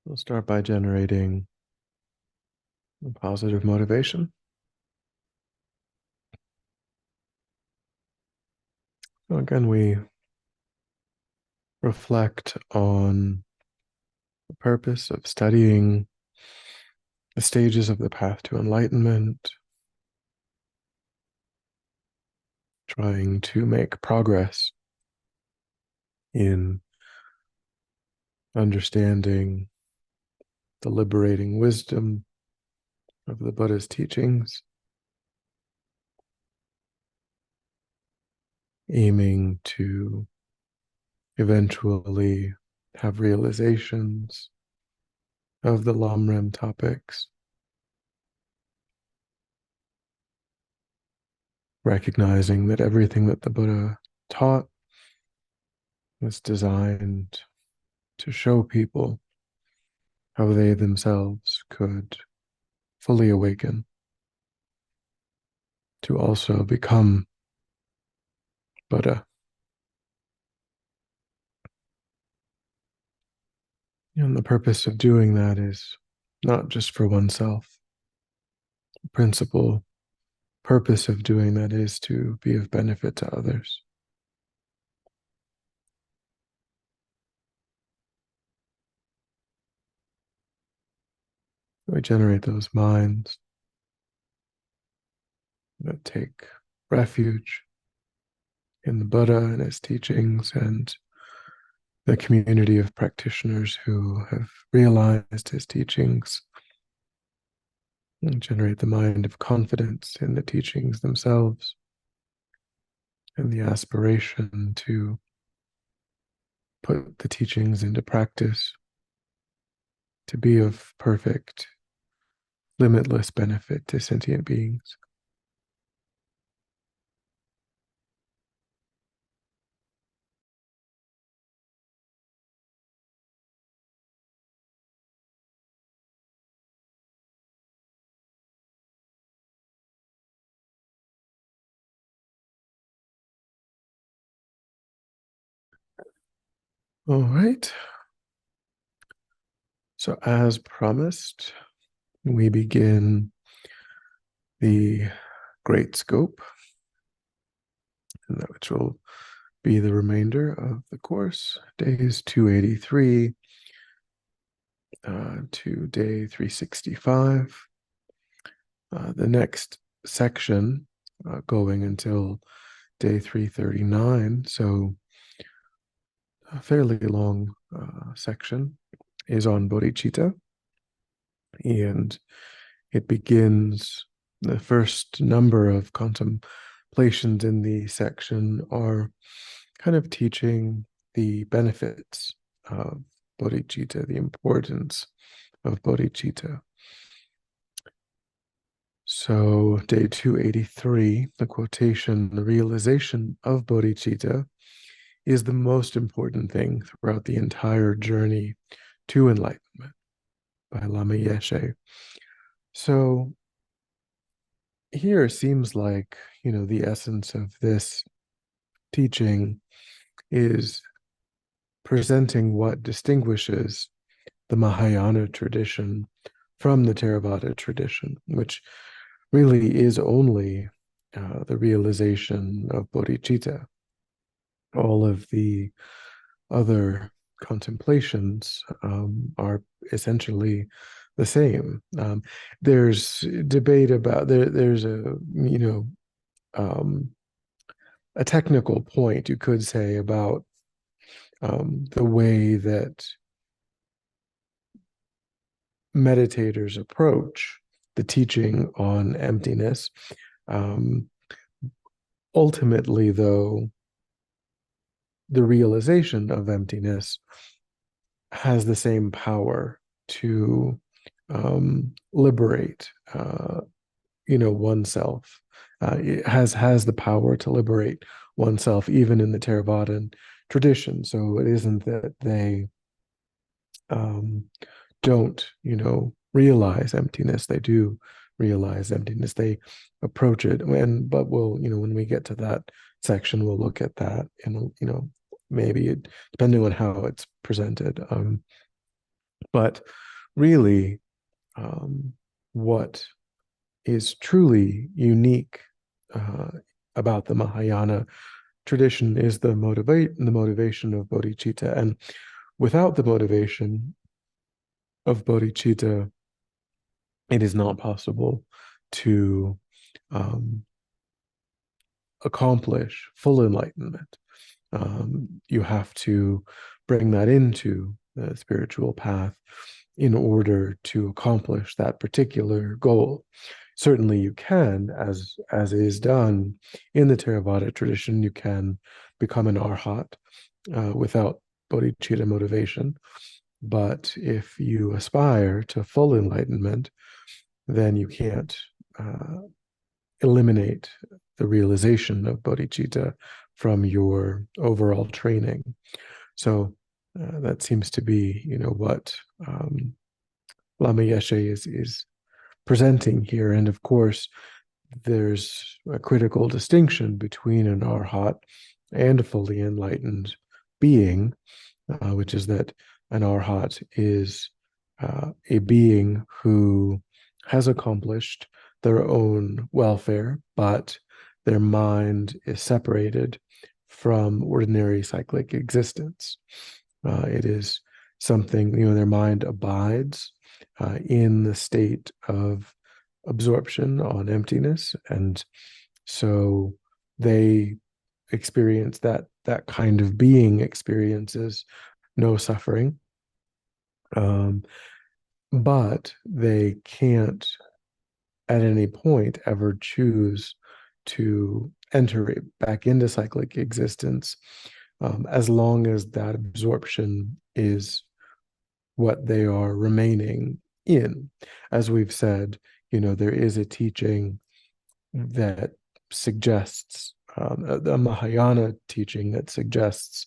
We'll start by generating a positive motivation. So again, we reflect on the purpose of studying the stages of the path to enlightenment, trying to make progress in understanding the liberating wisdom of the Buddha's teachings, aiming to eventually have realizations of the Lamrim topics, recognizing that everything that the Buddha taught was designed to show people how they themselves could fully awaken to also become Buddha. And the purpose of doing that is not just for oneself. The principal purpose of doing that is to be of benefit to others. We generate those minds that take refuge in the Buddha and his teachings and the community of practitioners who have realized his teachings, and generate the mind of confidence in the teachings themselves and the aspiration to put the teachings into practice to be of perfect, limitless benefit to sentient beings. All right. So, as promised, we begin the Great Scope, and that which will be the remainder of the course, days 283 to day 365. The next section going until day 339, so a fairly long section, is on bodhicitta, and it begins. The first number of contemplations in the section are kind of teaching the benefits of bodhicitta, the importance of bodhicitta. So, day 283, the quotation, the realization of bodhicitta is the most important thing throughout the entire journey to enlightenment by Lama Yeshe. So, here seems like, the essence of this teaching is presenting what distinguishes the Mahayana tradition from the Theravada tradition, which really is only the realization of bodhicitta. All of the other contemplations are essentially the same. There's debate about there's um, a technical point you could say about the way that meditators approach the teaching on emptiness. Ultimately, though, the realization of emptiness has the same power to liberate, oneself. It has the power to liberate oneself, even in the Theravadan tradition. So it isn't that they don't, realize emptiness. They do realize emptiness. They approach it, but we'll, when we get to that section, we'll look at that, and maybe depending on how it's presented. But really, what is truly unique about the Mahayana tradition is the motivation of bodhicitta. And without the motivation of bodhicitta, it is not possible to um, accomplish full enlightenment. You have to bring that into the spiritual path in order to accomplish that particular goal. Certainly, you can, as is done in the Theravada tradition, you can become an arhat without bodhicitta motivation. But if you aspire to full enlightenment, then you can't eliminate the realization of bodhicitta from your overall training. So that seems to be, what Lama Yeshe is presenting here. And of course, there's a critical distinction between an arhat and a fully enlightened being, which is that an arhat is a being who has accomplished their own welfare, but their mind is separated from ordinary cyclic existence. It is something, their mind abides in the state of absorption on emptiness. And so they experience that kind of being experiences no suffering. But they can't at any point ever choose to enter it back into cyclic existence, as long as that absorption is what they are remaining in. As we've said, there is a teaching that suggests, a Mahayana teaching that suggests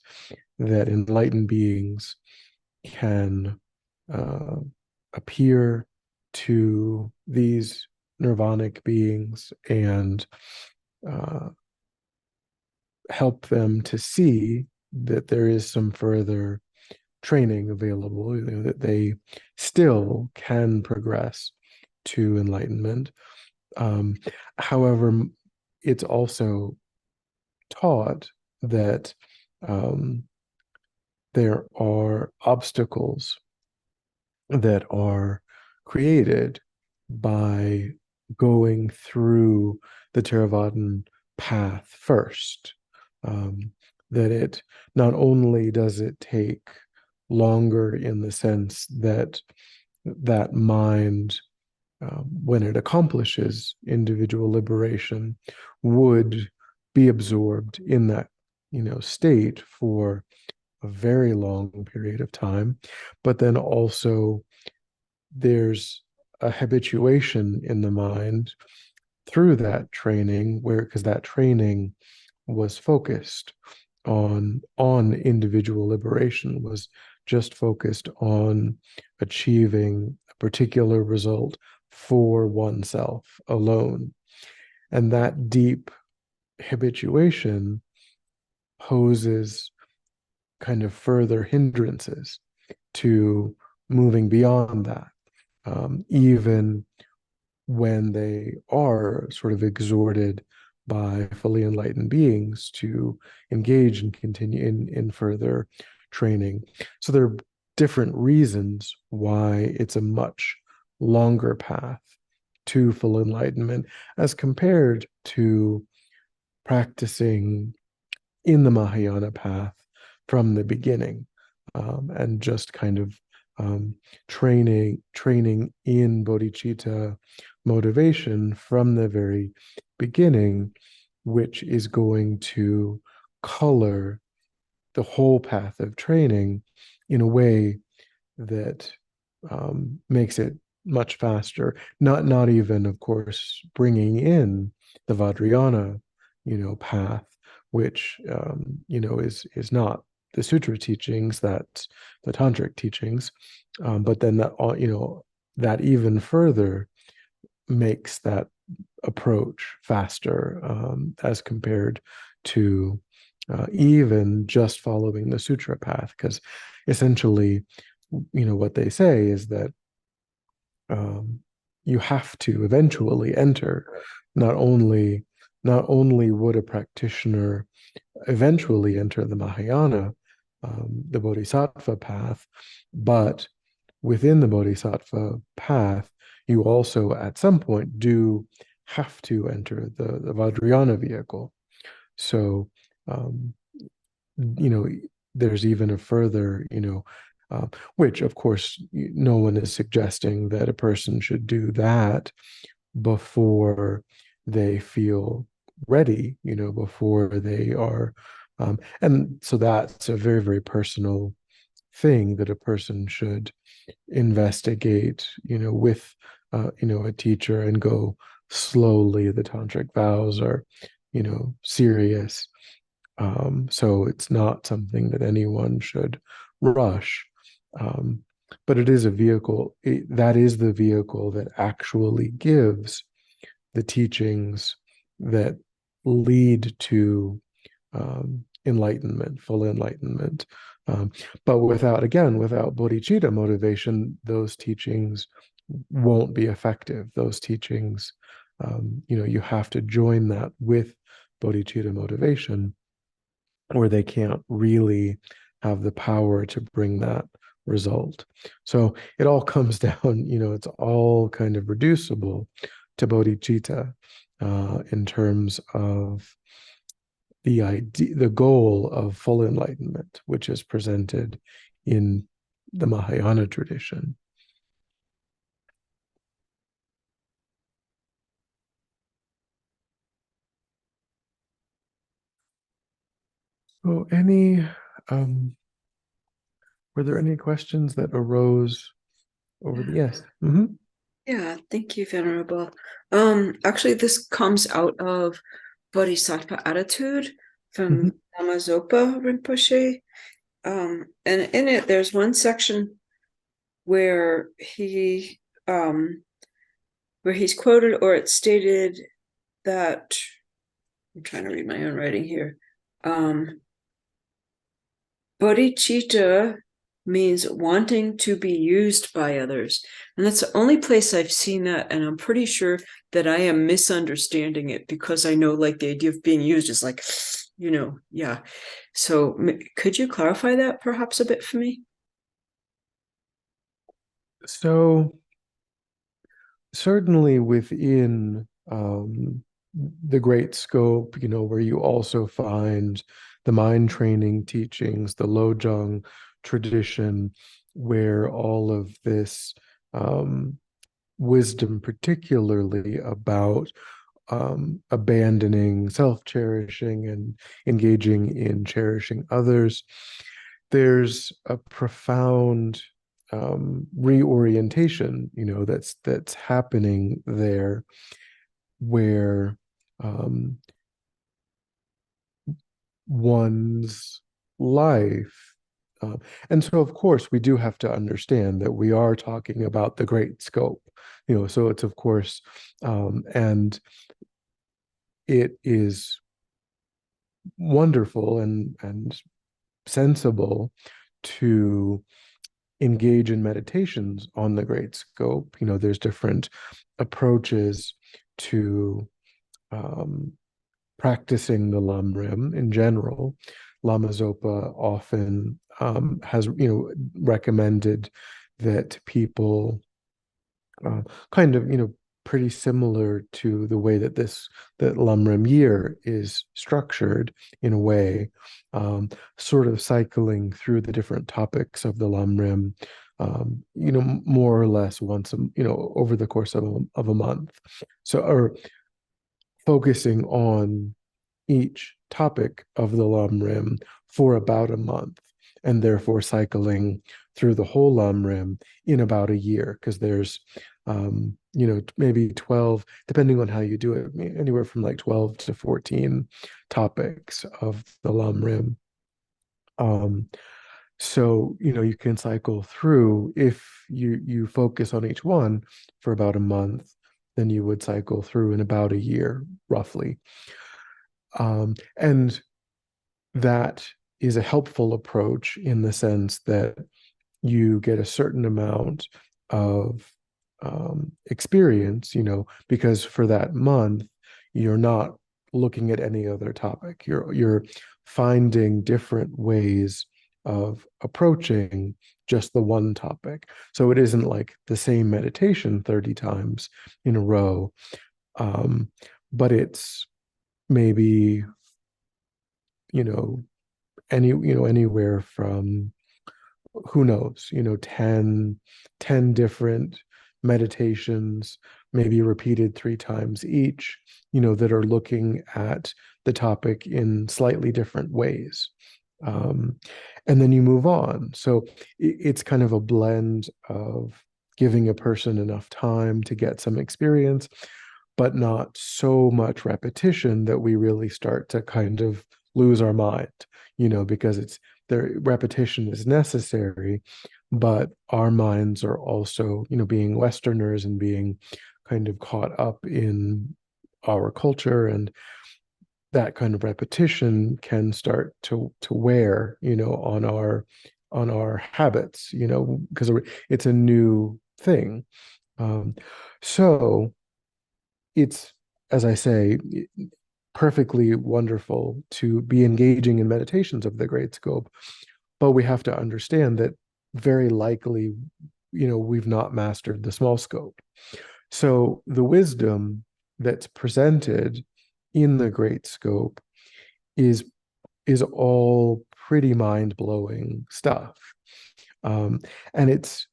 that enlightened beings can appear to these nirvanic beings and help them to see that there is some further training available, that they still can progress to enlightenment. However, it's also taught that there are obstacles that are created by going through the Theravadan path first. That it not only does it take longer in the sense that that mind, when it accomplishes individual liberation, would be absorbed in that state for a very long period of time, but then also there's a habituation in the mind through that training, because that training was focused on individual liberation, was just focused on achieving a particular result for oneself alone. And that deep habituation poses kind of further hindrances to moving beyond that, even when they are sort of exhorted by fully enlightened beings to engage and continue in further training. So there are different reasons why it's a much longer path to full enlightenment as compared to practicing in the Mahayana path from the beginning, and just kind of training in bodhicitta motivation from the very beginning, which is going to color the whole path of training in a way that makes it much faster. Not even, of course, bringing in the Vajrayana, path, which is not the sutra teachings, that the tantric teachings, but then that even further makes that approach faster, as compared to even just following the sutra path, because essentially what they say is that you have to eventually enter. Not only would a practitioner eventually enter the Mahayana, the Bodhisattva path, but within the Bodhisattva path, you also at some point do have to enter the Vajrayana vehicle. So, um, you know, there's even a further, which of course no one is suggesting that a person should do that before they feel ready, before they are, and so that's a very, very personal thing that a person should investigate, with, a teacher and go slowly. The tantric vows are, serious. So it's not something that anyone should rush. Um, but it is a vehicle, that is the vehicle that actually gives the teachings that lead to enlightenment, full enlightenment. But without bodhicitta motivation, those teachings won't be effective. Those teachings, you have to join that with bodhicitta motivation, or they can't really have the power to bring that result. So it all comes down, it's all kind of reducible to bodhicitta in terms of the goal of full enlightenment, which is presented in the Mahayana tradition. So, um, were there any questions that arose over the yes? Mm-hmm. Yeah, thank you, Venerable. Actually, this comes out of Bodhisattva Attitude from Lama Zopa Rinpoche. And in it, there's one section where he's quoted, or it's stated that, I'm trying to read my own writing here. Bodhicitta means wanting to be used by others. And that's the only place I've seen that. And I'm pretty sure that I am misunderstanding it, because I know like the idea of being used is like, yeah. So could you clarify that perhaps a bit for me? So certainly within the great scope, where you also find the mind training teachings, the Lojong tradition, where all of this wisdom, particularly about abandoning self-cherishing and engaging in cherishing others, there's a profound reorientation, that's happening there, where um, one's life. And so, of course, we do have to understand that we are talking about the great scope, so it's, of course, and it is wonderful and sensible to engage in meditations on the great scope. There's different approaches to practicing the Lamrim in general. Lama Zopa often has, recommended that people kind of, pretty similar to the way that Lamrim Year is structured, in a way, sort of cycling through the different topics of the Lamrim, more or less once, over the course of a month. So, or focusing on each topic of the Lamrim for about a month, and therefore cycling through the whole Lamrim in about a year, because there's maybe 12, depending on how you do it, anywhere from like 12 to 14 topics of the Lamrim. So you can cycle through. If you focus on each one for about a month, then you would cycle through in about a year, roughly. And that is a helpful approach, in the sense that you get a certain amount of experience, because for that month you're not looking at any other topic. You're finding different ways of approaching just the one topic. So it isn't like the same meditation 30 times in a row, but it's maybe, you know, anywhere from, who knows, 10 different meditations, maybe repeated 3 times each, that are looking at the topic in slightly different ways. Um, and then you move on. So it's kind of a blend of giving a person enough time to get some experience, but not so much repetition that we really start to kind of lose our mind, because it's the repetition is necessary, but our minds are also, being Westerners and being kind of caught up in our culture, and that kind of repetition can start to wear, on our habits, because it's a new thing. Um, so it's, as I say, perfectly wonderful to be engaging in meditations of the great scope, but we have to understand that very likely, we've not mastered the small scope. So the wisdom that's presented in the great scope is is all pretty mind-blowing stuff. And it's,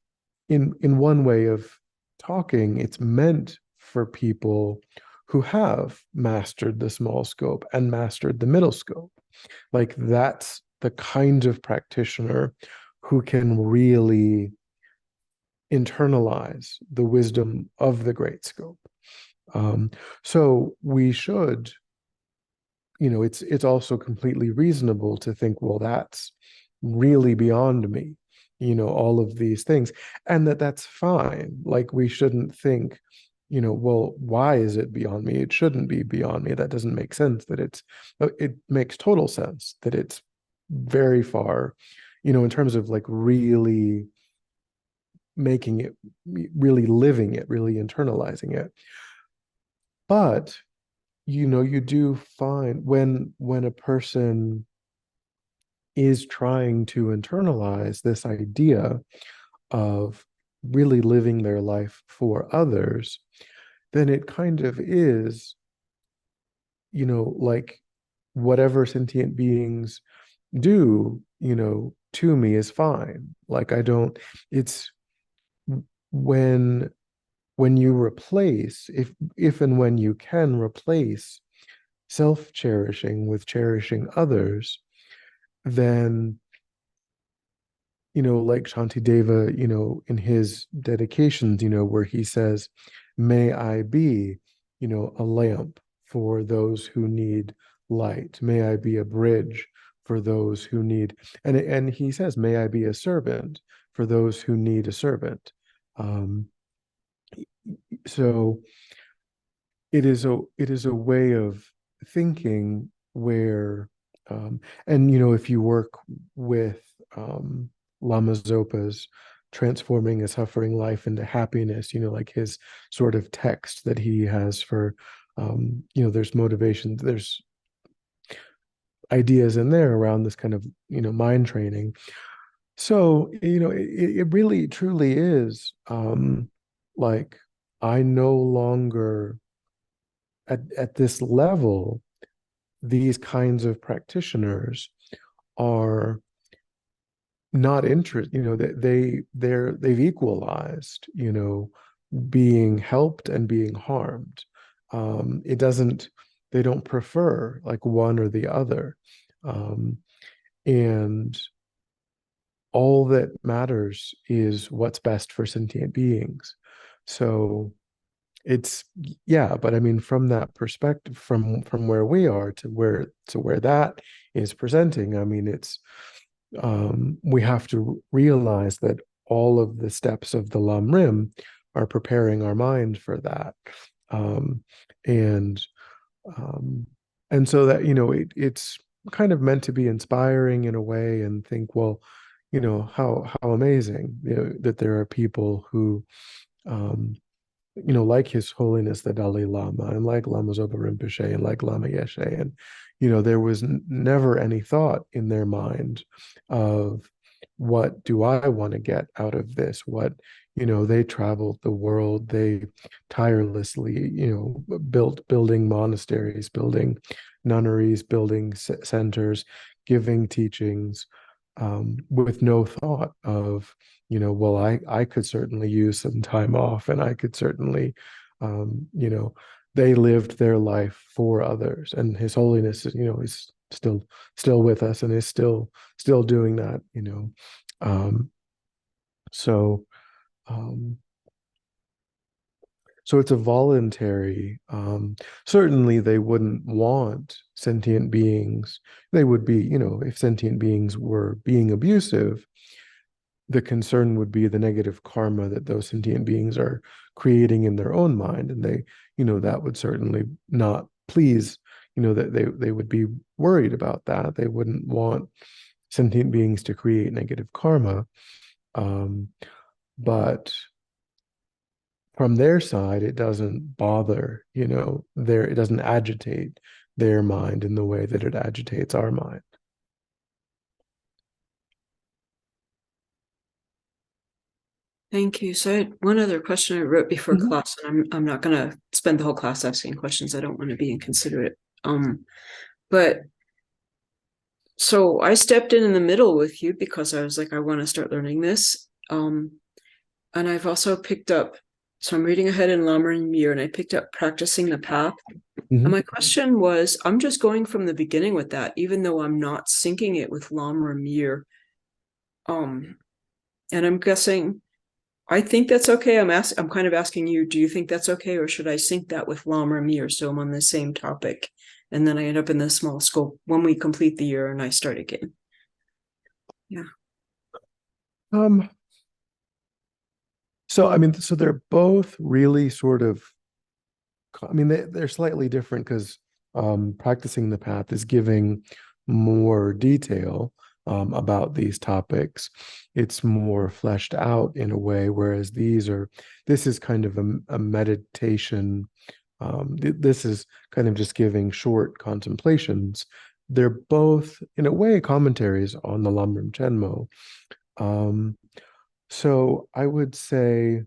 in one way of talking, it's meant for people who have mastered the small scope and mastered the middle scope. Like, that's the kind of practitioner who can really internalize the wisdom of the great scope. So we should, it's also completely reasonable to think, well, that's really beyond me, all of these things, and that's fine. Like, we shouldn't think, well, why is it beyond me? It shouldn't be beyond me. That doesn't make sense. It makes total sense that it's very far, in terms of like really making it, really living it, really internalizing it. But you do find, when a person is trying to internalize this idea of really living their life for others, then it kind of is, like, whatever sentient beings do, to me is fine. Like, I don't, it's when you replace, if and when you can replace self-cherishing with cherishing others, then, like Shantideva, in his dedications, where he says, may I be, a lamp for those who need light. May I be a bridge for those who need, and he says, may I be a servant for those who need a servant. Um, so it is a way of thinking where, and if you work with, Lama Zopa's transforming a suffering life into happiness, like his sort of text that he has for, there's motivation, there's ideas in there around this kind of, mind training. So, it really truly is, like, I no longer, at this level, these kinds of practitioners are not interested, they've equalized, being helped and being harmed. It doesn't, they don't prefer like one or the other. Um, and all that matters is what's best for sentient beings. So it's, yeah, but I mean, from that perspective, from where we are to where that is presenting, I mean, it's, we have to realize that all of the steps of the Lamrim are preparing our mind for that. um, and um, and so that, it's kind of meant to be inspiring in a way, and think, well, how amazing, that there are people who, um, like His Holiness the Dalai Lama, and like Lama Zopa Rinpoche, and like Lama Yeshe, and there was never any thought in their mind of, what do I want to get out of this? They traveled the world, they tirelessly, building monasteries, building nunneries, building centers, giving teachings, with no thought of, well, I could certainly use some time off, and I could certainly, um, you know, they lived their life for others, and His Holiness, is still with us, and is still doing that. Um, so, um, so it's a voluntary. Certainly, they wouldn't want sentient beings. They would be, if sentient beings were being abusive, the concern would be the negative karma that those sentient beings are creating in their own mind, and that would certainly not please, that they would be worried about that. They wouldn't want sentient beings to create negative karma. um, but from their side, it doesn't bother, it doesn't agitate their mind in the way that it agitates our mind. Thank you. So I had one other question I wrote before class, and I'm not going to spend the whole class asking questions. I don't want to be inconsiderate. But so I stepped in the middle with you because I was like, I want to start learning this. And I've also picked up, so I'm reading ahead in Lamrim Year, and I picked up Practicing the Path. And my question was, I'm just going from the beginning with that, even though I'm not syncing it with Lamrim Year. And I'm guessing, I think that's okay. I'm kind of asking you, do you think that's okay, or should I sync that with Lamrim Year so I'm on the same topic, and then I end up in the small scope when we complete the year and I start again? Yeah. So I mean, so they're both really sort of, I mean, they're slightly different because, practicing the path is giving more detail, about these topics. It's more fleshed out in a way, whereas this is kind of a meditation. This is kind of just giving short contemplations. They're both, in a way, commentaries on the Lamrim Chenmo. Um, so I would say,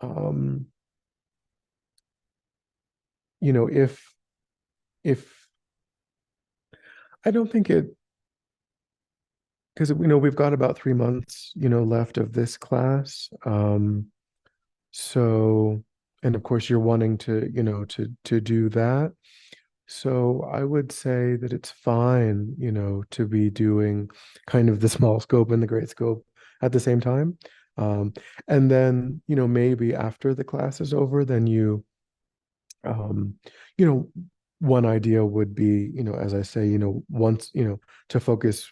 um, if I don't think it, because we've got about 3 months, left of this class. So, and of course you're wanting to, to do that. So I would say that it's fine, to be doing kind of the small scope and the great scope at the same time. Um, and then, maybe after the class is over, then um, you know, one idea would be, as I say, once, to focus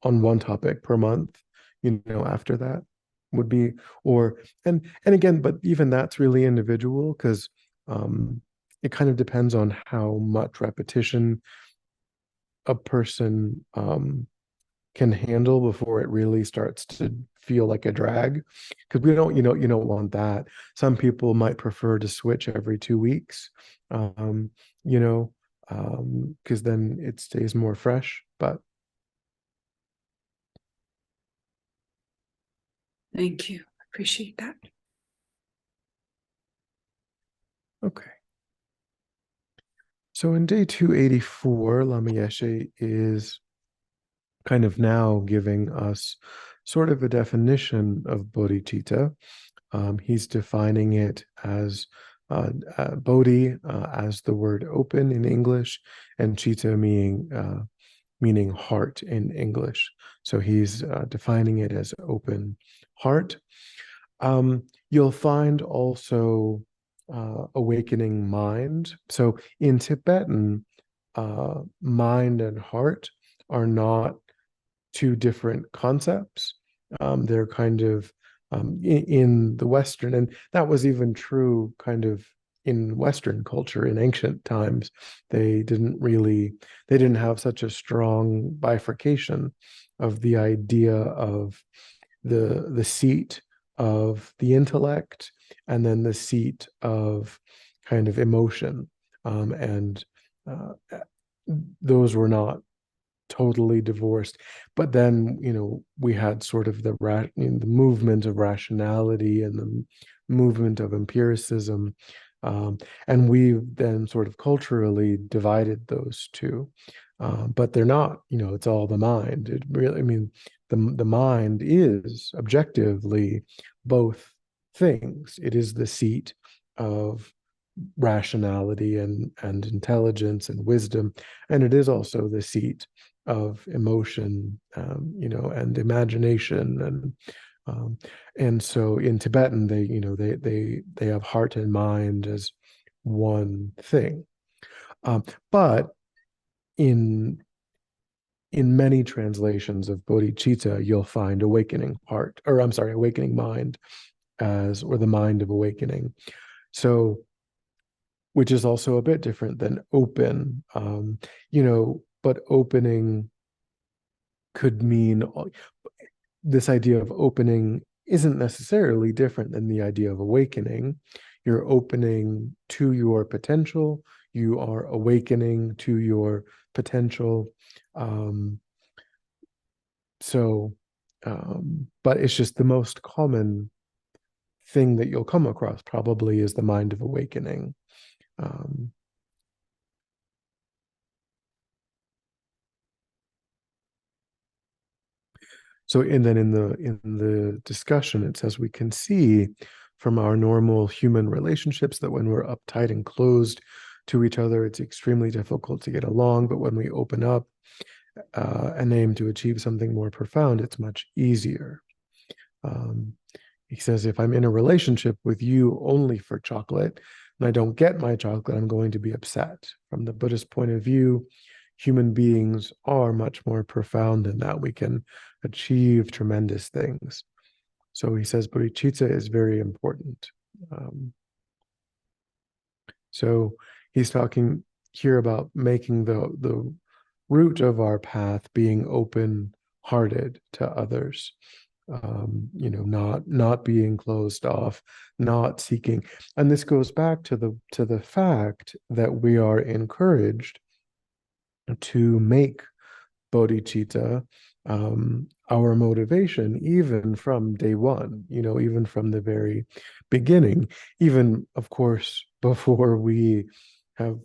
on one topic per month, after that would be, or, and again, but even that's really individual, because, it kind of depends on how much repetition a person, can handle before it really starts to feel like a drag, because we don't, you don't want that. Some people might prefer to switch every 2 weeks, um you know because then it stays more fresh, but Thank you. Appreciate that. okay. So in day 284, Lama Yeshe is kind of now giving us sort of a definition of bodhicitta. He's defining it as, bodhi, as the word open in English, and chitta meaning heart in English. So he's, defining it as open heart. You'll find also, awakening mind. So in Tibetan, mind and heart are not two different concepts. They're kind of, in the Western, and that was even true kind of in Western culture in ancient times. They didn't have such a strong bifurcation. of the idea of the seat of the intellect, and then the seat of kind of emotion. And those were not totally divorced. But then, we had sort of the movement of rationality and the movement of empiricism. And we've then sort of culturally divided those two. But they're not, it's all the mind. It really, the mind is objectively both things. It is the seat of rationality and intelligence and wisdom, and it is also the seat of emotion, and imagination, and so in Tibetan they have heart and mind as one thing, but in many translations of bodhicitta, you'll find awakening heart, or I'm sorry, awakening mind or the mind of awakening. So, which is also a bit different than open, but opening could mean, this idea of opening isn't necessarily different than the idea of awakening. You're opening to your potential, you are awakening to your potential. Um, so, but it's just the most common thing that you'll come across probably is the mind of awakening. Um, So, and then in the discussion, it says we can see from our normal human relationships that when we're uptight and closed to each other, it's extremely difficult to get along. But when we open up and aim to achieve something more profound, it's much easier. Um, he says, if I'm in a relationship with you only for chocolate and I don't get my chocolate, I'm going to be upset. From the Buddhist point of view, human beings are much more profound than that. We can achieve tremendous things. So he says bodhicitta is very important. Um, so he's talking here about making the root of our path being open-hearted to others. Not being closed off, not seeking. And this goes back to the fact that we are encouraged to make bodhicitta our motivation, even from day one, even from the very beginning, even, of course, before we have,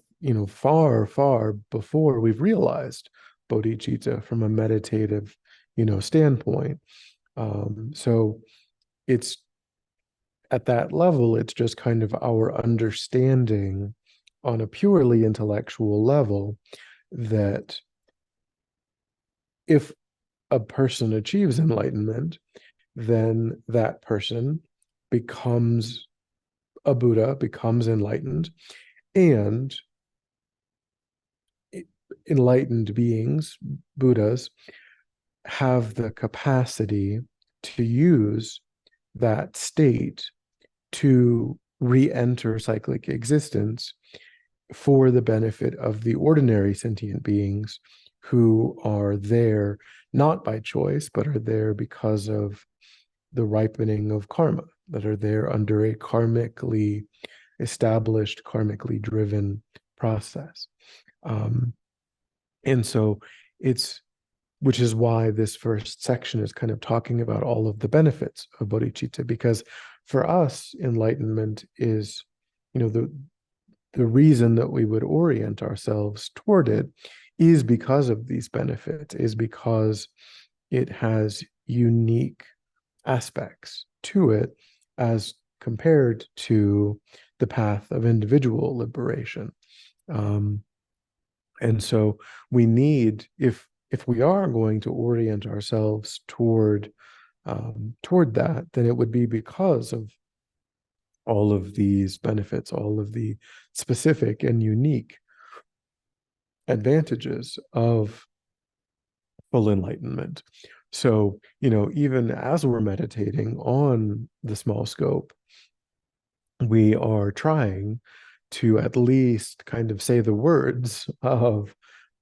far, far before we've realized bodhicitta from a meditative, standpoint. So it's at that level, it's just kind of our understanding on a purely intellectual level that if a person achieves enlightenment, then that person becomes a Buddha, becomes enlightened, and enlightened beings, Buddhas, have the capacity to use that state to re-enter cyclic existence for the benefit of the ordinary sentient beings who are there not by choice, but are there because of the ripening of karma, that are there under a karmically established, karmically driven process. And so which is why this first section is kind of talking about all of the benefits of bodhicitta, because for us, enlightenment is, the reason that we would orient ourselves toward it is because of these benefits, is because it has unique aspects to it as compared to the path of individual liberation. And so we need, if we are going to orient ourselves toward that, then it would be because of all of these benefits, all of the specific and unique advantages of full enlightenment. So, even as we're meditating on the small scope, we are trying to at least kind of say the words of,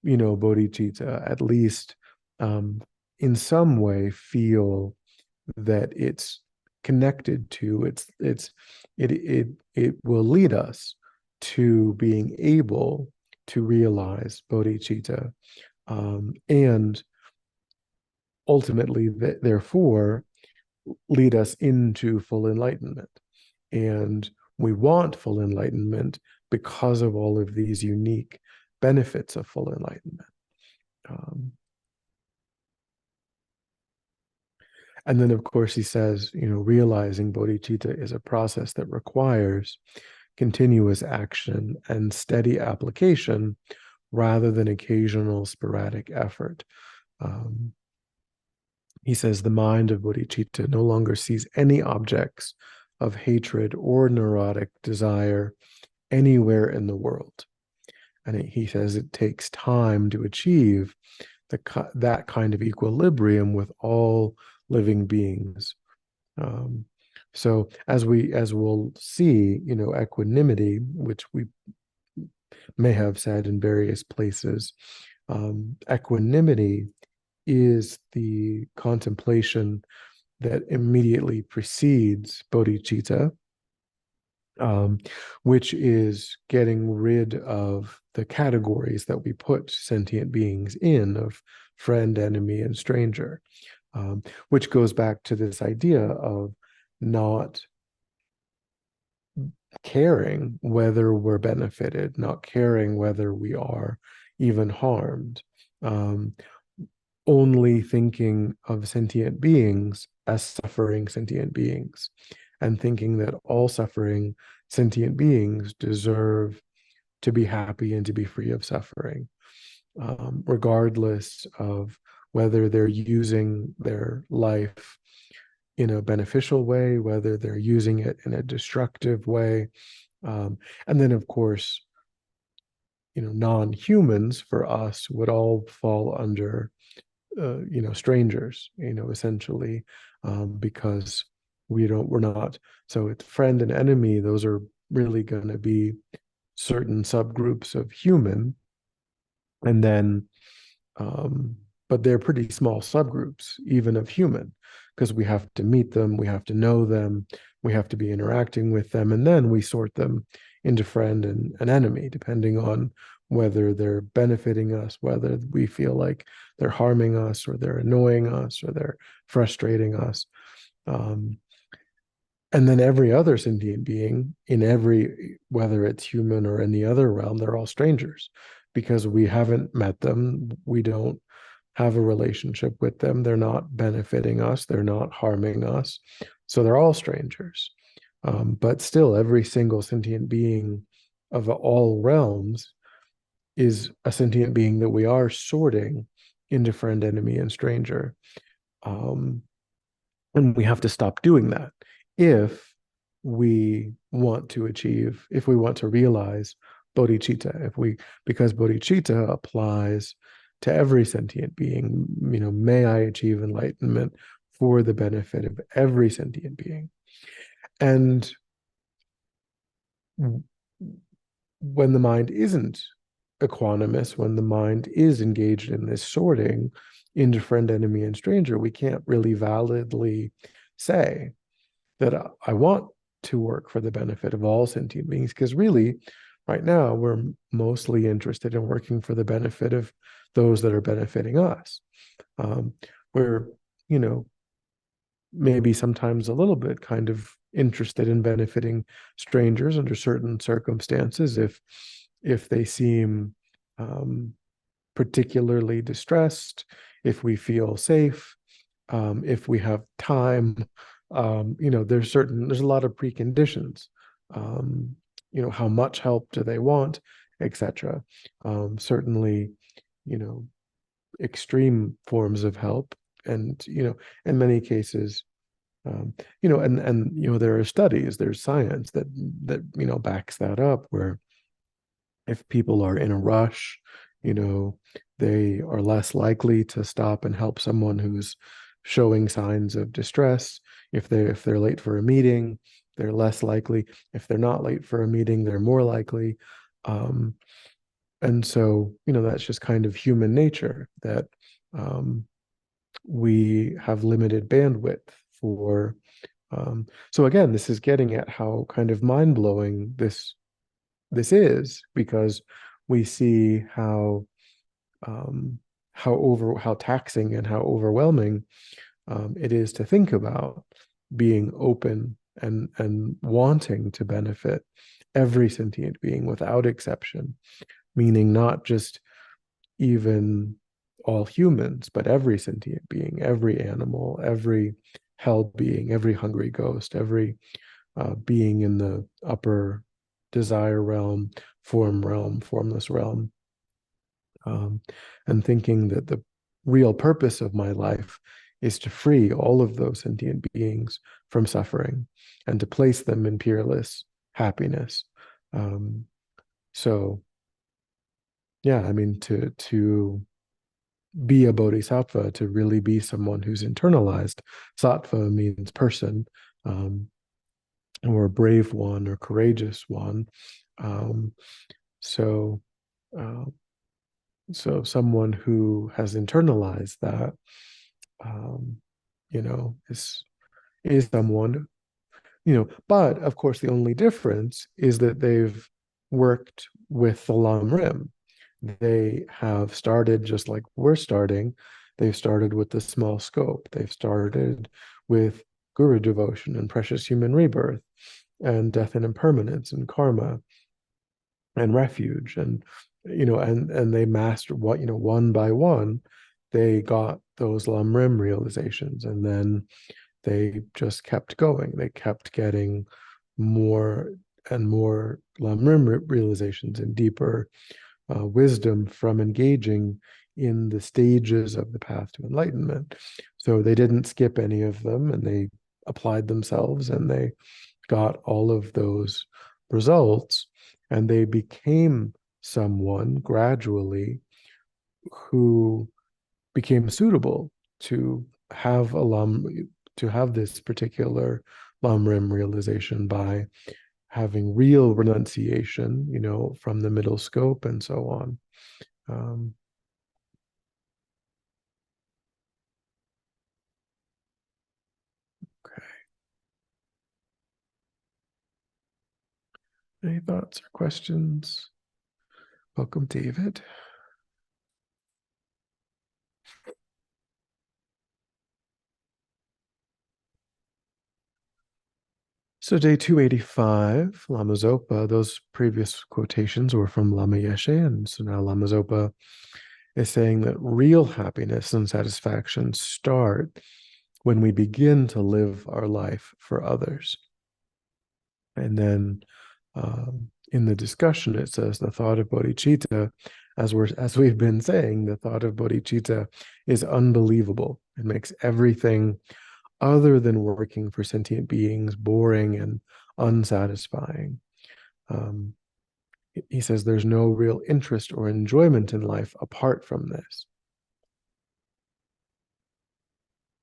bodhicitta, at least in some way feel that it's connected to, it will lead us to being able to realize bodhicitta, and ultimately, therefore, lead us into full enlightenment. And we want full enlightenment because of all of these unique benefits of full enlightenment. And then, of course, he says, realizing bodhicitta is a process that requires continuous action and steady application rather than occasional sporadic effort. He says the mind of bodhicitta no longer sees any objects of hatred or neurotic desire anywhere in the world. And he says it takes time to achieve that kind of equilibrium with all living beings. So as we'll see, equanimity, which we may have said in various places, equanimity is the contemplation that immediately precedes bodhicitta, which is getting rid of the categories that we put sentient beings in of friend, enemy, and stranger, which goes back to this idea of not caring whether we're benefited, not caring whether we are even harmed, only thinking of sentient beings as suffering sentient beings, and thinking that all suffering sentient beings deserve to be happy and to be free of suffering, regardless of whether they're using their life in a beneficial way, whether they're using it in a destructive way. And then, of course, non-humans for us would all fall under, strangers, essentially, because we're not. So it's friend and enemy. Those are really going to be certain subgroups of human. And then, but they're pretty small subgroups, even of human, because we have to meet them, we have to know them, we have to be interacting with them, and then we sort them into friend and enemy, depending on whether they're benefiting us, whether we feel like they're harming us, or they're annoying us, or they're frustrating us. And then every other sentient being whether it's human or any other realm, they're all strangers because we haven't met them. We don't have a relationship with them. They're not benefiting us. They're not harming us. So they're all strangers. But still, every single sentient being of all realms is a sentient being that we are sorting into friend, enemy, and stranger. And we have to stop doing that if we want to realize bodhicitta, because bodhicitta applies to every sentient being, may I achieve enlightenment for the benefit of every sentient being. And when the mind isn't equanimous, when the mind is engaged in this sorting into friend, enemy, and stranger, we can't really validly say that I want to work for the benefit of all sentient beings, because really, right now, we're mostly interested in working for the benefit of those that are benefiting us. We're, maybe sometimes a little bit kind of interested in benefiting strangers under certain circumstances if they seem particularly distressed, if we feel safe, if we have time. There's a lot of preconditions. How much help do they want, etc. Certainly, extreme forms of help, and in many cases, there are studies, there's science that backs that up, where if people are in a rush, they are less likely to stop and help someone who's showing signs of distress. If they're late for a meeting, they're less likely. If they're not late for a meeting, they're more likely. And so, that's just kind of human nature, that we have limited bandwidth for. So again, this is getting at how kind of mind-blowing this is, because we see um, how taxing and how overwhelming it is to think about being open and wanting to benefit every sentient being without exception, meaning not just even all humans, but every sentient being, every animal, every hell being, every hungry ghost, every being in the upper desire realm, form realm, formless realm, and thinking that the real purpose of my life is to free all of those sentient beings from suffering and to place them in peerless happiness. Um, so, yeah, I mean, to be a bodhisattva, to really be someone who's internalized. Sattva means person, um, or a brave one or courageous one. Um, so, uh, so someone who has internalized that, um, is someone, but of course the only difference is that they've worked with the Lamrim. They have started just like we're starting. They've started with the small scope. They've started with guru devotion and precious human rebirth and death and impermanence and karma and refuge, and they mastered one by one. They got those Lamrim realizations, and then they just kept going. They kept getting more and more Lamrim realizations and deeper wisdom from engaging in the stages of the path to enlightenment. So they didn't skip any of them, and they applied themselves, and they got all of those results, and they became someone gradually who became suitable to have to have this particular Lamrim realization by having real renunciation, from the middle scope and so on. Um, okay. Any thoughts or questions? Welcome, David. So day 285, Lama Zopa, those previous quotations were from Lama Yeshe, and so now Lama Zopa is saying that real happiness and satisfaction start when we begin to live our life for others. And then in the discussion, it says the thought of bodhicitta, as we've been saying, the thought of bodhicitta is unbelievable. It makes everything other than working for sentient beings boring and unsatisfying. Um, he says there's no real interest or enjoyment in life apart from this.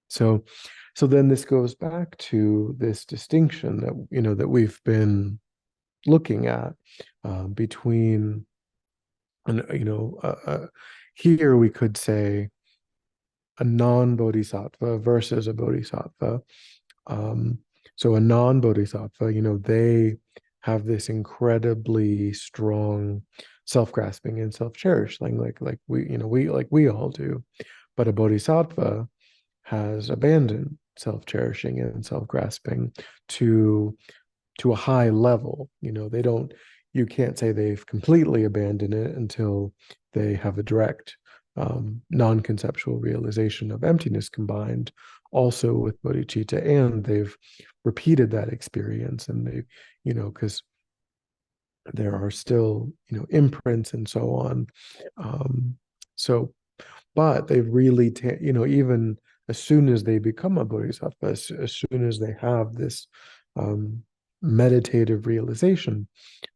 So, then this goes back to this distinction that we've been looking at between, and here we could say a non-bodhisattva versus a bodhisattva. So a non-bodhisattva, they have this incredibly strong self-grasping and self-cherishing, like we all do. But a bodhisattva has abandoned self-cherishing and self-grasping to a high level. You can't say they've completely abandoned it until they have a direct non-conceptual realization of emptiness combined also with bodhicitta, and they've repeated that experience, and they, because there are still, imprints and so on. So, but they've really, even as soon as they become a bodhisattva, as soon as they have this meditative realization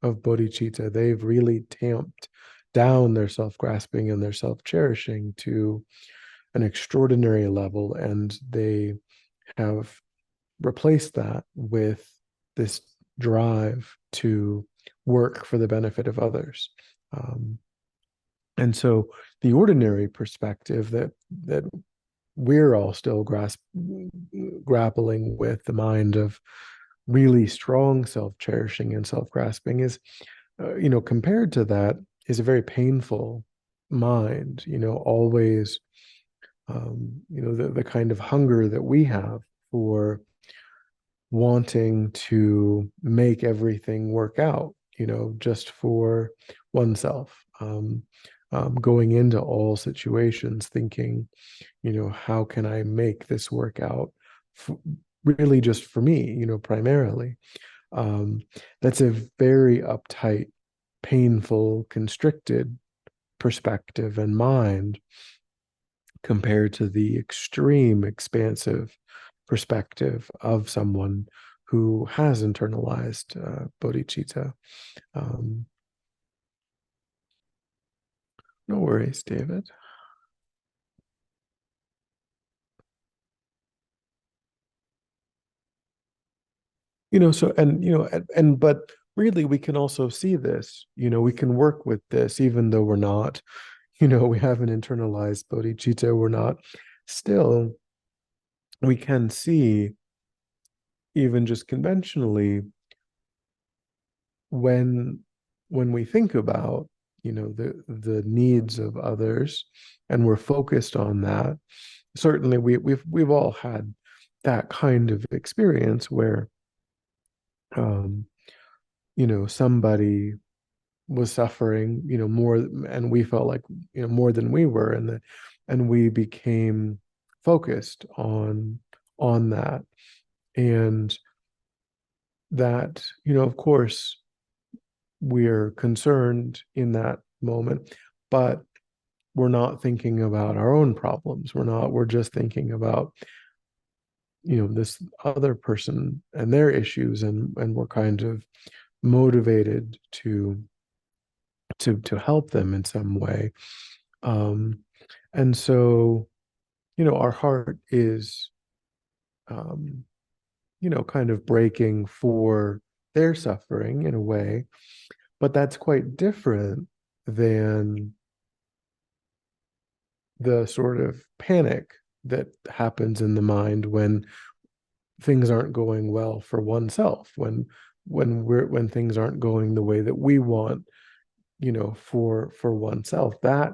of bodhicitta, they've really tamped down their self-grasping and their self-cherishing to an extraordinary level, and they have replaced that with this drive to work for the benefit of others. And so the ordinary perspective that we're all still grappling with the mind of really strong self-cherishing and self-grasping is, compared to that, is a very painful mind, always, the kind of hunger that we have for wanting to make everything work out, just for oneself. Going into all situations thinking, how can I make this work out? Really just for me, primarily. That's a very uptight, painful, constricted perspective and mind compared to the extreme expansive perspective of someone who has internalized bodhicitta. Um, no worries, David. So, but really we can also see this, we can work with this even though we're not, we haven't internalized bodhicitta, we're not still, we can see even just conventionally when we think about, the needs of others and we're focused on that. Certainly we've all had that kind of experience where um somebody was suffering, more, and we felt like, more than we were, and we became focused on that. And that, of course, we're concerned in that moment, but we're not thinking about our own problems. We're just thinking about, this other person and their issues, and we're kind of motivated to help them in some way. Um, and so, our heart is, um, kind of breaking for their suffering in a way, but that's quite different than the sort of panic that happens in the mind when things aren't going well for oneself, when things aren't going the way that we want, for oneself. That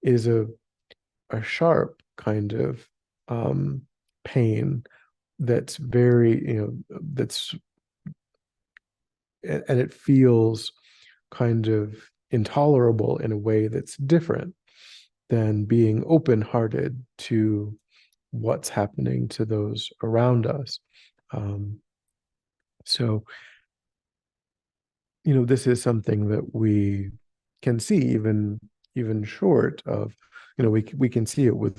is a sharp kind of pain that's very, that's, and it feels kind of intolerable in a way that's different than being open-hearted to what's happening to those around us. Um, so, this is something that we can see even short of, we can see it with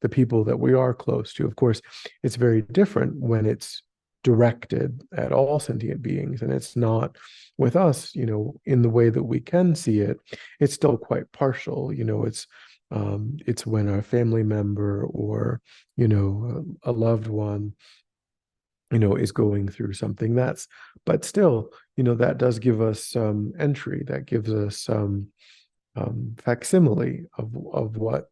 the people that we are close to. Of course, it's very different when it's directed at all sentient beings, and it's not with us, in the way that we can see it. It's still quite partial, it's when a family member or, a loved one, is going through something. But still, that does give us some entry, that gives us some facsimile of what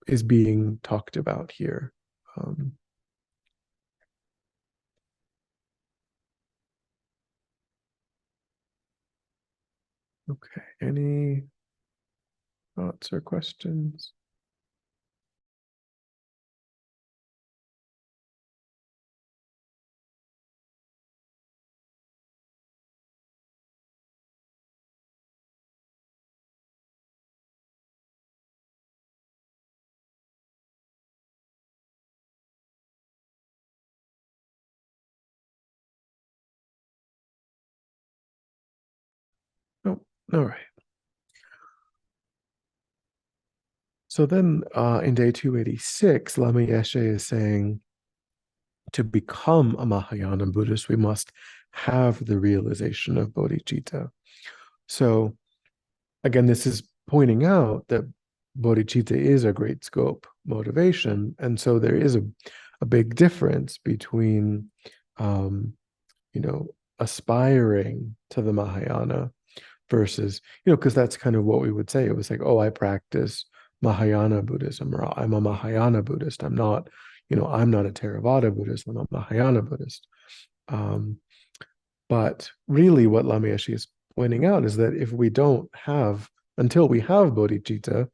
is being talked about here. Um, okay, any thoughts or questions? No, all right. So then in day 286, Lama Yeshe is saying, to become a Mahayana Buddhist, we must have the realization of bodhicitta. So again, this is pointing out that bodhicitta is a great scope motivation. And so there is a big difference between, um, aspiring to the Mahayana versus, because that's kind of what we would say. It was like, oh, I practice Mahayana Buddhism, or I'm a Mahayana Buddhist. I'm not, I'm not a Theravada Buddhist. I'm a Mahayana Buddhist. Um, but really, what Lama Yeshe is pointing out is that if we don't have, until we have bodhicitta,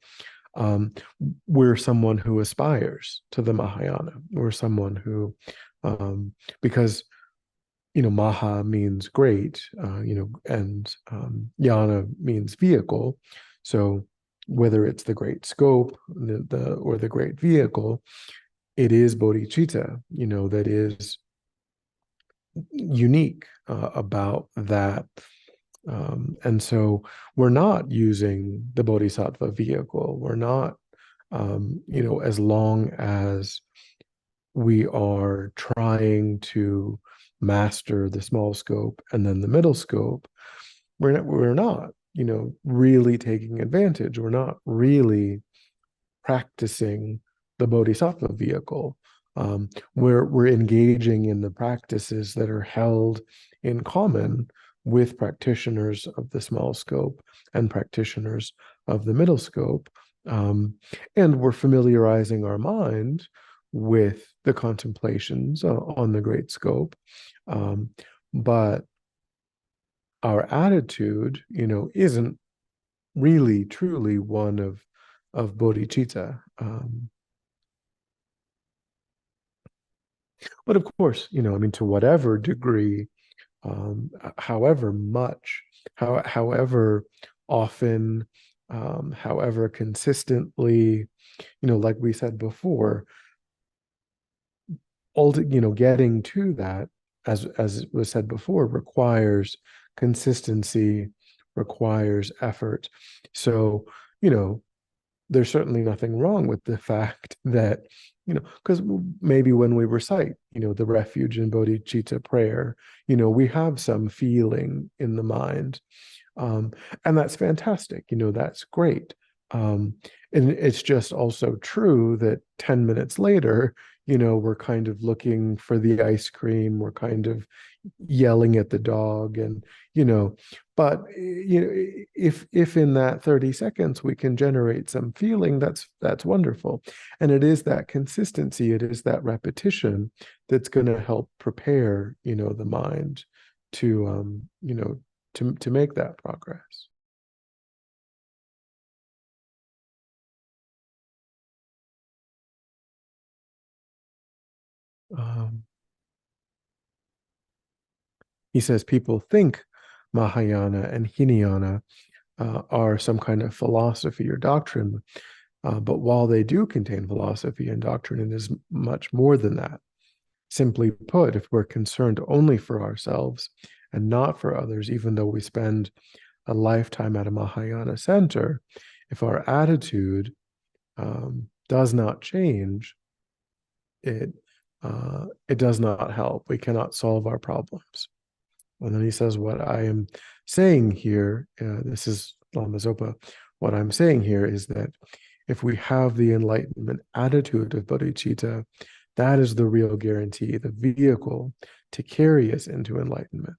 um, we're someone who aspires to the Mahayana. We're someone who, because Maha means great, and Yana means vehicle. So whether it's the great scope, or the great vehicle, it is bodhicitta, that is unique about that. And so we're not using the bodhisattva vehicle. We're not, as long as we are trying to master the small scope and then the middle scope, we're not, really taking advantage. We're not really practicing the bodhisattva vehicle. We're engaging in the practices that are held in common with practitioners of the small scope and practitioners of the middle scope. And we're familiarizing our mind with the contemplations on the great scope. But our attitude, isn't really truly one of bodhicitta. But of course, to whatever degree, however much, however often, however consistently, like we said before, getting to that, as was said before, requires consistency, requires effort. So, there's certainly nothing wrong with the fact that, because maybe when we recite, the refuge and bodhicitta prayer, we have some feeling in the mind. Um, and that's fantastic, that's great. And it's just also true that 10 minutes later, we're kind of looking for the ice cream, we're kind of yelling at the dog, and but if in that 30 seconds we can generate some feeling, that's wonderful. And it is that consistency, it is that repetition that's going to help prepare the mind to to make that progress. um, he says people think Mahayana and Hinayana are some kind of philosophy or doctrine. But while they do contain philosophy and doctrine, it is much more than that. Simply put, if we're concerned only for ourselves and not for others, even though we spend a lifetime at a Mahayana center, if our attitude does not change, it does not help. We cannot solve our problems. And then he says, what I am saying here, this is Lama Zopa, what I'm saying here is that if we have the enlightenment attitude of bodhicitta, that is the real guarantee, the vehicle to carry us into enlightenment.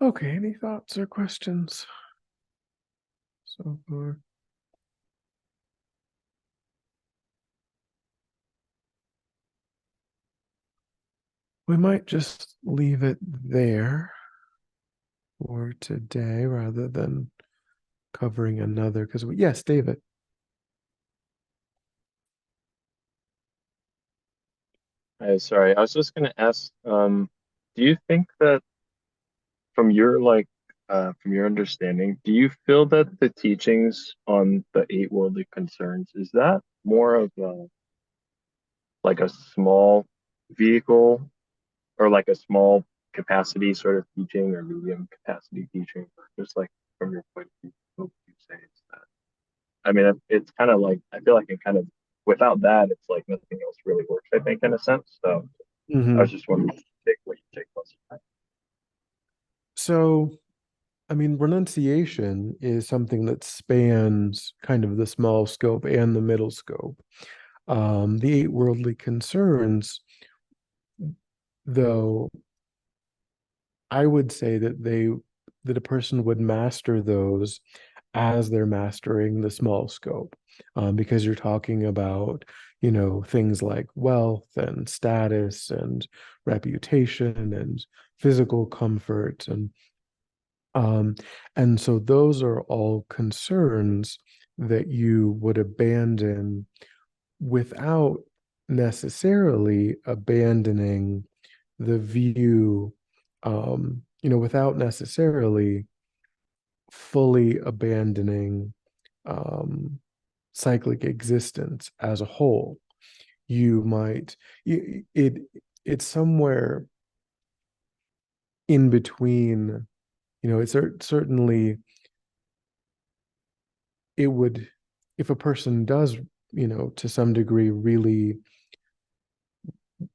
Okay, any thoughts or questions so far? We might just leave it there for today rather than covering another, because yes, David. Sorry, I was just gonna ask, do you think that from your from your understanding, do you feel that the teachings on the eight worldly concerns is that more of like a small vehicle or like a small capacity sort of teaching or medium capacity teaching, or just like from your point of view, what would you say is that? I mean, it's kind of like I feel like it kind of without that, it's like nothing else really works. I think in a sense. So I was Mm-hmm. just wondering what you take most of that. So I mean, renunciation is something that spans kind of the small scope and the middle scope. The eight worldly concerns, though, I would say that a person would master those as they're mastering the small scope, because you're talking about, things like wealth and status and reputation and physical comfort um, and so those are all concerns that you would abandon without necessarily abandoning the view, without necessarily fully abandoning um, cyclic existence as a whole. You might, it's somewhere in between, it's certainly, it would, if a person does, to some degree really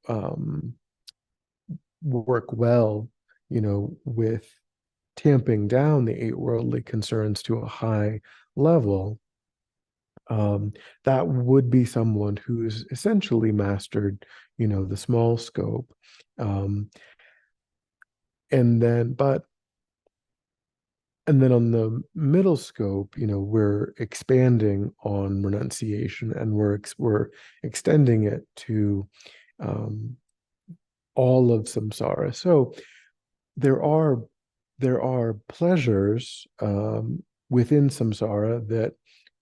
um, work well, with tamping down the eight worldly concerns to a high level, that would be someone who's essentially mastered, the small scope. Um, and then, but And then on the middle scope, we're expanding on renunciation, and we're extending it to um, all of samsara. So there are there are pleasures within samsara that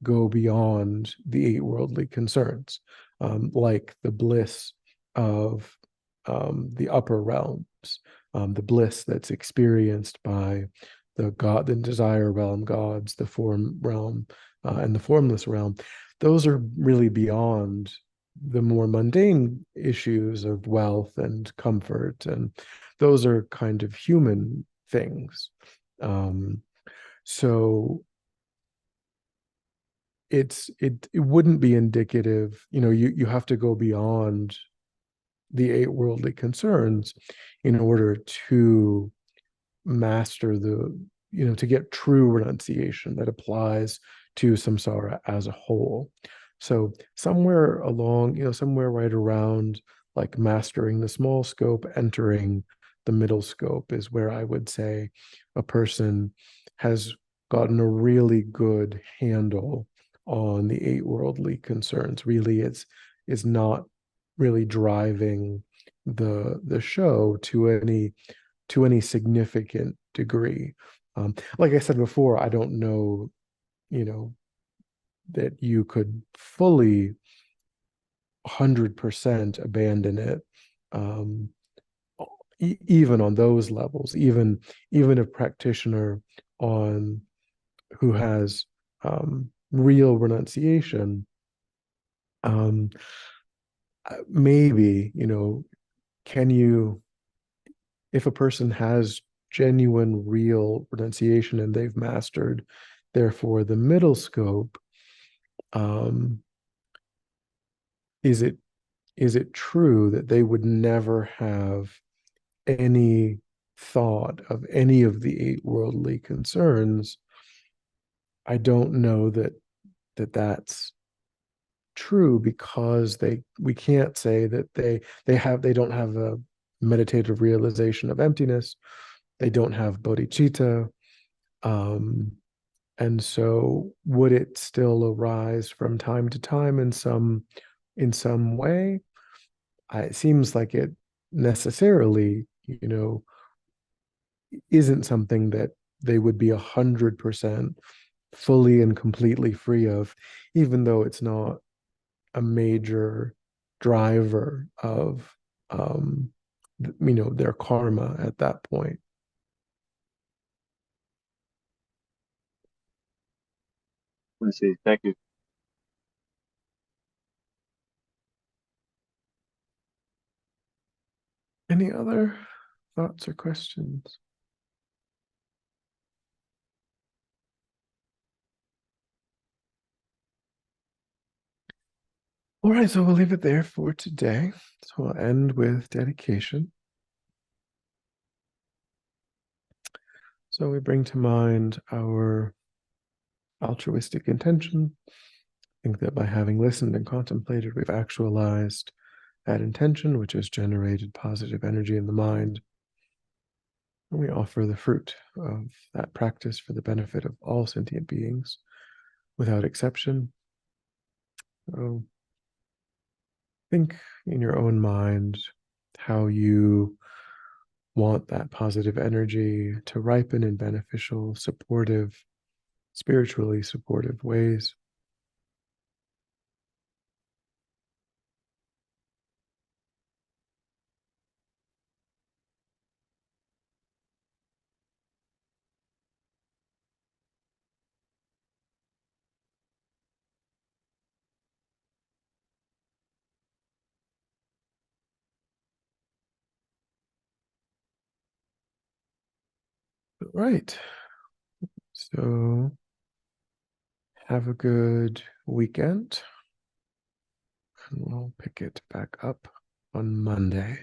go beyond the eight worldly concerns, like the bliss of the upper realms, the bliss that's experienced by the desire realm gods, the form realm, and the formless realm. Those are really beyond the more mundane issues of wealth and comfort, and those are kind of human things. Um, so it wouldn't be indicative, you have to go beyond the eight worldly concerns in order to master to get true renunciation that applies to samsara as a whole. So somewhere along, somewhere right around like mastering the small scope, entering the middle scope is where I would say a person has gotten a really good handle on the eight worldly concerns. Really, it's not really driving the show to any significant degree. Like I said before, I don't know, you know, that you could fully 100% abandon it, um, even on those levels, even a practitioner on who has real renunciation, um, maybe, can you, if a person has genuine, real renunciation and they've mastered, therefore, the middle scope, um, is it true that they would never have any thought of any of the eight worldly concerns? I don't know that's true, because we can't say that they don't have a meditative realization of emptiness. They don't have bodhicitta. Um, and so would it still arise from time to time in some way? It seems like it necessarily, isn't something that they would be 100% fully and completely free of, even though it's not a major driver of their karma at that point. I see. Thank you. Any other thoughts or questions? All right, so we'll leave it there for today. So we'll end with dedication. So we bring to mind our altruistic intention. I think that by having listened and contemplated, we've actualized that intention, which has generated positive energy in the mind. And we offer the fruit of that practice for the benefit of all sentient beings without exception. So think in your own mind how you want that positive energy to ripen in beneficial, supportive, spiritually supportive ways. Right. So have a good weekend, and we'll pick it back up on Monday.